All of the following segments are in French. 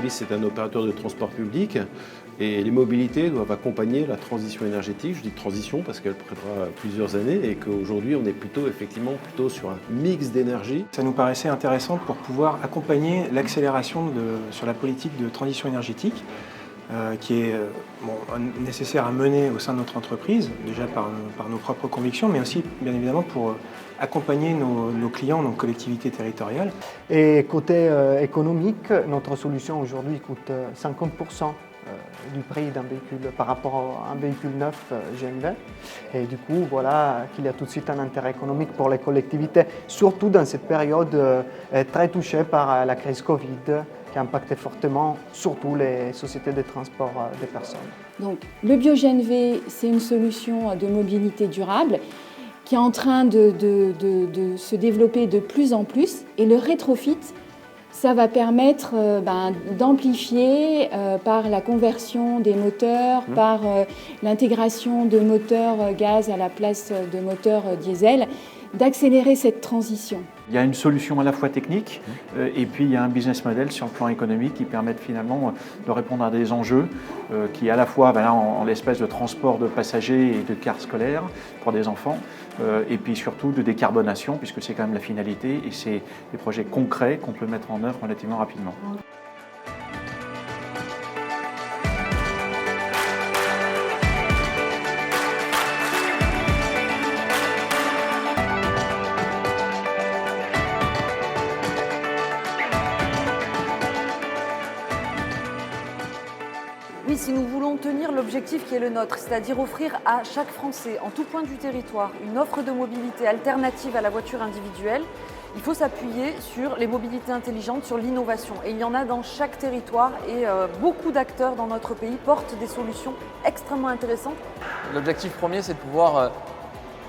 Keolis, c'est un opérateur de transport public et les mobilités doivent accompagner la transition énergétique. Je dis transition parce qu'elle prendra plusieurs années et qu'aujourd'hui, on est effectivement plutôt sur un mix d'énergie. Ça nous paraissait intéressant pour pouvoir accompagner l'accélération sur la politique de transition énergétique qui est nécessaire à mener au sein de notre entreprise, déjà par nos propres convictions, mais aussi bien évidemment pour accompagner nos clients, nos collectivités territoriales. Et côté économique, notre solution aujourd'hui coûte 50% du prix d'un véhicule par rapport à un véhicule neuf GNV. Et du coup, voilà qu'il y a tout de suite un intérêt économique pour les collectivités, surtout dans cette période très touchée par la crise Covid, qui a impacté fortement surtout les sociétés de transport des personnes. Donc, le BioGNV, c'est une solution de mobilité durable qui est en train de se développer de plus en plus. Et le rétrofit, ça va permettre d'amplifier par la conversion des moteurs, par l'intégration de moteurs gaz à la place de moteurs diesel, d'accélérer cette transition. Il y a une solution à la fois technique et puis il y a un business model sur le plan économique qui permettent finalement de répondre à des enjeux qui à la fois en l'espèce de transport de passagers et de cars scolaires pour des enfants et puis surtout de décarbonation puisque c'est quand même la finalité et c'est des projets concrets qu'on peut mettre en œuvre relativement rapidement. Oui, si nous voulons tenir l'objectif qui est le nôtre, c'est-à-dire offrir à chaque Français, en tout point du territoire, une offre de mobilité alternative à la voiture individuelle, il faut s'appuyer sur les mobilités intelligentes, sur l'innovation. Et il y en a dans chaque territoire et beaucoup d'acteurs dans notre pays portent des solutions extrêmement intéressantes. L'objectif premier, c'est de pouvoir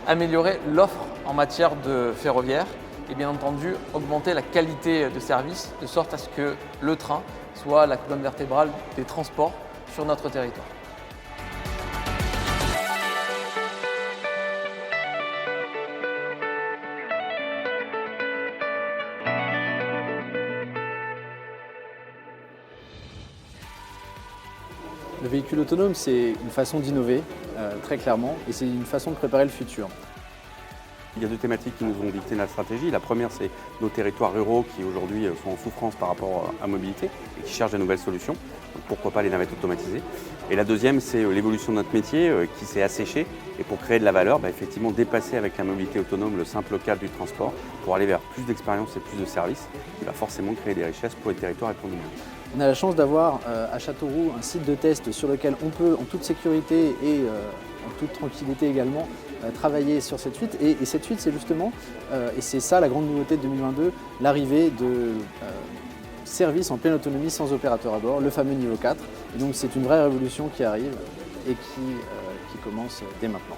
améliorer l'offre en matière de ferroviaire et bien entendu augmenter la qualité de service de sorte à ce que le train soit la colonne vertébrale des transports sur notre territoire. Le véhicule autonome, c'est une façon d'innover, très clairement, et c'est une façon de préparer le futur. Il y a deux thématiques qui nous ont dicté notre stratégie. La première, c'est nos territoires ruraux qui aujourd'hui sont en souffrance par rapport à mobilité et qui cherchent de nouvelles solutions. Donc pourquoi pas les navettes automatisées. Et la deuxième, c'est l'évolution de notre métier qui s'est asséché. Et pour créer de la valeur, effectivement, dépasser avec la mobilité autonome le simple cadre du transport pour aller vers plus d'expérience et plus de services, qui va forcément créer des richesses pour les territoires et pour nous-mêmes. On a la chance d'avoir à Châteauroux un site de test sur lequel on peut, en toute sécurité et en toute tranquillité également, travailler sur cette suite. Et cette suite, c'est justement, et c'est ça la grande nouveauté de 2022, l'arrivée de services en pleine autonomie sans opérateur à bord, le fameux niveau 4. Et donc c'est une vraie révolution qui arrive et qui commence dès maintenant.